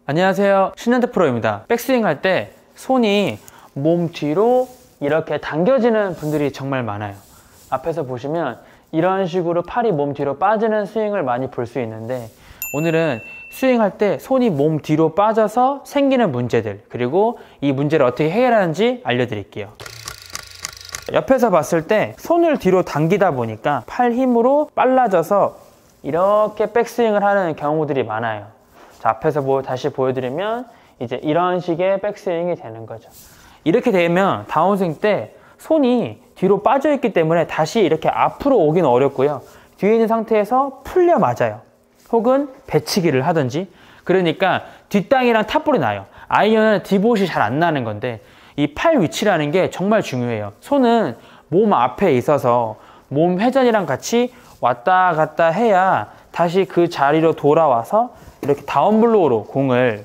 안녕하세요, 신현태 프로입니다. 백스윙 할 때 손이 몸 뒤로 이렇게 당겨지는 분들이 정말 많아요. 앞에서 보시면 이런 식으로 팔이 몸 뒤로 빠지는 스윙을 많이 볼 수 있는데, 오늘은 스윙할 때 손이 몸 뒤로 빠져서 생기는 문제들, 그리고 이 문제를 어떻게 해결하는지 알려드릴게요. 옆에서 봤을 때 손을 뒤로 당기다 보니까 팔 힘으로 빨라져서 이렇게 백스윙을 하는 경우들이 많아요. 자, 앞에서 다시 보여드리면 이제 이런 식의 백스윙이 되는 거죠. 이렇게 되면 다운스윙 때 손이 뒤로 빠져 있기 때문에 다시 이렇게 앞으로 오긴 어렵고요, 뒤에 있는 상태에서 풀려 맞아요. 혹은 배치기를 하든지. 그러니까 뒷땅이랑 탑볼이 나요. 아이언은 디봇이 잘 안 나는 건데, 이 팔 위치라는 게 정말 중요해요. 손은 몸 앞에 있어서 몸 회전이랑 같이 왔다 갔다 해야 다시 그 자리로 돌아와서 이렇게 다운블로우로 공을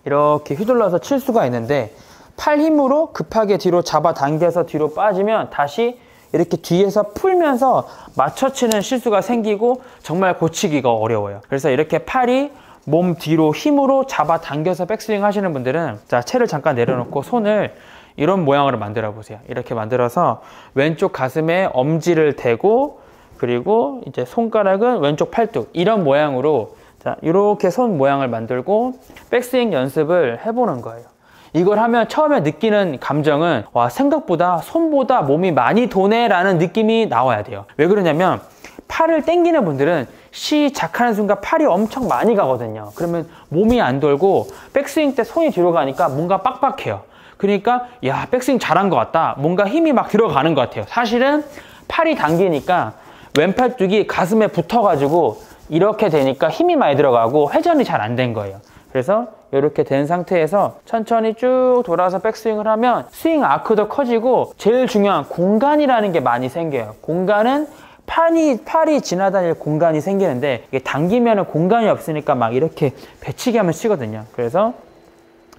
이렇게 휘둘러서 칠 수가 있는데, 팔 힘으로 급하게 뒤로 잡아당겨서 뒤로 빠지면 다시 이렇게 뒤에서 풀면서 맞춰치는 실수가 생기고 정말 고치기가 어려워요. 그래서 이렇게 팔이 몸 뒤로 힘으로 잡아당겨서 백스윙 하시는 분들은, 자, 채를 잠깐 내려놓고 손을 이런 모양으로 만들어 보세요. 이렇게 만들어서 왼쪽 가슴에 엄지를 대고, 그리고 이제 손가락은 왼쪽 팔뚝, 이런 모양으로, 자, 이렇게 손 모양을 만들고 백스윙 연습을 해보는 거예요. 이걸 하면 처음에 느끼는 감정은, 와, 생각보다 손보다 몸이 많이 도네 라는 느낌이 나와야 돼요. 왜 그러냐면, 팔을 당기는 분들은 시작하는 순간 팔이 엄청 많이 가거든요. 그러면 몸이 안 돌고 백스윙 때 손이 뒤로 가니까 뭔가 빡빡해요. 그러니까 야, 백스윙 잘한 것 같다, 뭔가 힘이 막 들어가는 것 같아요. 사실은 팔이 당기니까 왼팔뚝이 가슴에 붙어가지고 이렇게 되니까 힘이 많이 들어가고 회전이 잘 안 된 거예요. 그래서 이렇게 된 상태에서 천천히 쭉 돌아서 백스윙을 하면 스윙 아크도 커지고, 제일 중요한 공간이라는 게 많이 생겨요. 공간은 팔이 지나다닐 공간이 생기는데, 이게 당기면 공간이 없으니까 막 이렇게 배치기 하면 치거든요. 그래서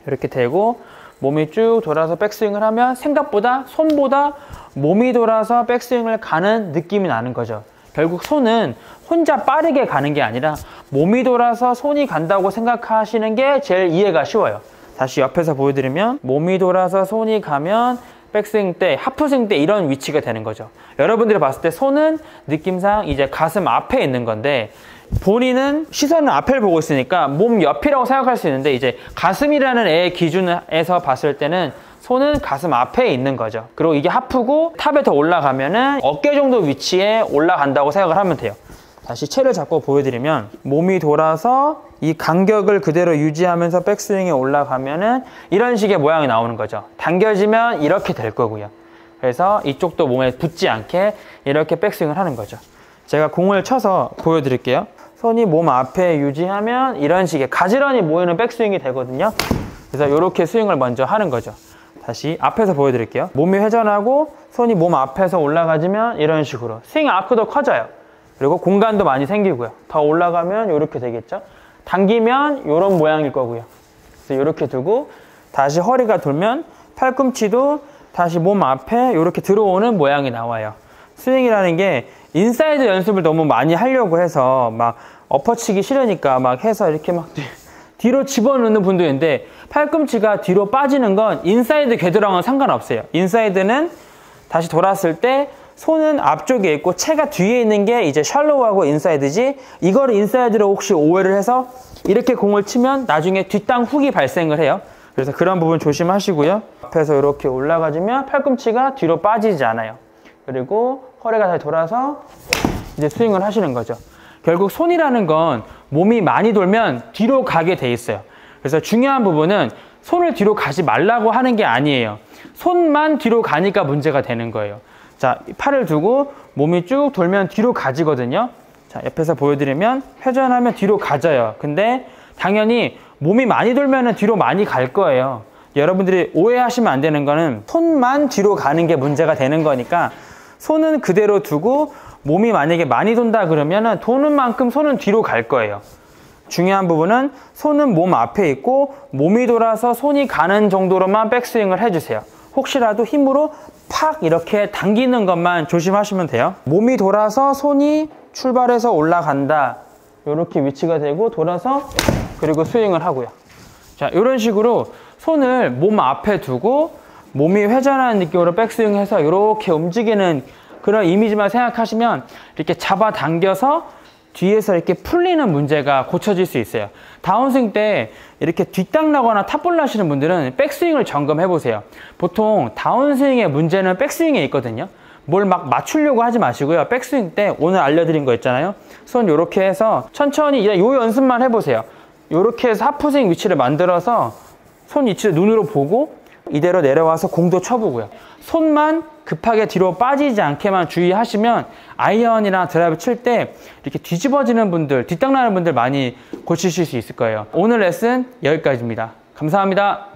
이렇게 되고 몸이 쭉 돌아서 백스윙을 하면 생각보다 손보다 몸이 돌아서 백스윙을 가는 느낌이 나는 거죠. 결국 손은 혼자 빠르게 가는 게 아니라 몸이 돌아서 손이 간다고 생각하시는 게 제일 이해가 쉬워요. 다시 옆에서 보여드리면, 몸이 돌아서 손이 가면 백스윙 때, 하프스윙 때 이런 위치가 되는 거죠. 여러분들이 봤을 때 손은 느낌상 이제 가슴 앞에 있는 건데, 본인은 시선은 앞을 보고 있으니까 몸 옆이라고 생각할 수 있는데, 이제 가슴이라는 애의 기준에서 봤을 때는 손은 가슴 앞에 있는 거죠. 그리고 이게 하프고 탑에 더 올라가면은 어깨 정도 위치에 올라간다고 생각을 하면 돼요. 다시 채를 잡고 보여드리면, 몸이 돌아서 이 간격을 그대로 유지하면서 백스윙에 올라가면은 이런 식의 모양이 나오는 거죠. 당겨지면 이렇게 될 거고요. 그래서 이쪽도 몸에 붙지 않게 이렇게 백스윙을 하는 거죠. 제가 공을 쳐서 보여드릴게요. 손이 몸 앞에 유지하면 이런 식의 가지런히 모이는 백스윙이 되거든요. 그래서 이렇게 스윙을 먼저 하는 거죠. 다시 앞에서 보여드릴게요. 몸이 회전하고 손이 몸 앞에서 올라가지면 이런 식으로 스윙 아크도 커져요. 그리고 공간도 많이 생기고요. 더 올라가면 이렇게 되겠죠. 당기면 이런 모양일 거고요. 그래서 이렇게 두고 다시 허리가 돌면 팔꿈치도 다시 몸 앞에 이렇게 들어오는 모양이 나와요. 스윙이라는 게 인사이드 연습을 너무 많이 하려고 해서 막 엎어치기 싫으니까 막 해서 이렇게 막 뒤로 집어넣는 분도 있는데, 팔꿈치가 뒤로 빠지는 건 인사이드 궤도랑은 상관없어요. 인사이드는 다시 돌았을 때 손은 앞쪽에 있고 채가 뒤에 있는 게 이제 샬로우하고 인사이드지, 이거를 인사이드로 혹시 오해를 해서 이렇게 공을 치면 나중에 뒷땅 훅이 발생을 해요. 그래서 그런 부분 조심하시고요. 앞에서 이렇게 올라가지면 팔꿈치가 뒤로 빠지지 않아요. 그리고 허리가 다시 돌아서 이제 스윙을 하시는 거죠. 결국 손이라는 건 몸이 많이 돌면 뒤로 가게 돼 있어요. 그래서 중요한 부분은 손을 뒤로 가지 말라고 하는 게 아니에요. 손만 뒤로 가니까 문제가 되는 거예요. 자, 팔을 두고 몸이 쭉 돌면 뒤로 가지거든요. 자, 옆에서 보여드리면 회전하면 뒤로 가져요. 근데 당연히 몸이 많이 돌면 뒤로 많이 갈 거예요. 여러분들이 오해하시면 안 되는 거는 손만 뒤로 가는 게 문제가 되는 거니까, 손은 그대로 두고 몸이 만약에 많이 돈다 그러면 도는 만큼 손은 뒤로 갈 거예요. 중요한 부분은 손은 몸 앞에 있고 몸이 돌아서 손이 가는 정도로만 백스윙을 해주세요. 혹시라도 힘으로 팍 이렇게 당기는 것만 조심하시면 돼요. 몸이 돌아서 손이 출발해서 올라간다, 이렇게 위치가 되고 돌아서 그리고 스윙을 하고요. 자, 이런 식으로 손을 몸 앞에 두고 몸이 회전하는 느낌으로 백스윙해서 이렇게 움직이는 그런 이미지만 생각하시면 이렇게 잡아당겨서 뒤에서 이렇게 풀리는 문제가 고쳐질 수 있어요. 다운스윙 때 이렇게 뒷땅 나거나 탑볼 하시는 분들은 백스윙을 점검해 보세요. 보통 다운스윙의 문제는 백스윙에 있거든요. 뭘 막 맞추려고 하지 마시고요. 백스윙 때 오늘 알려드린 거 있잖아요. 손 이렇게 해서 천천히 이 연습만 해보세요. 이렇게 해서 하프스윙 위치를 만들어서 손 위치를 눈으로 보고 이대로 내려와서 공도 쳐보고요. 손만 급하게 뒤로 빠지지 않게만 주의하시면 아이언이나 드라이브 칠 때 이렇게 뒤집어지는 분들, 뒷땅나는 분들 많이 고치실 수 있을 거예요. 오늘 레슨 여기까지입니다. 감사합니다.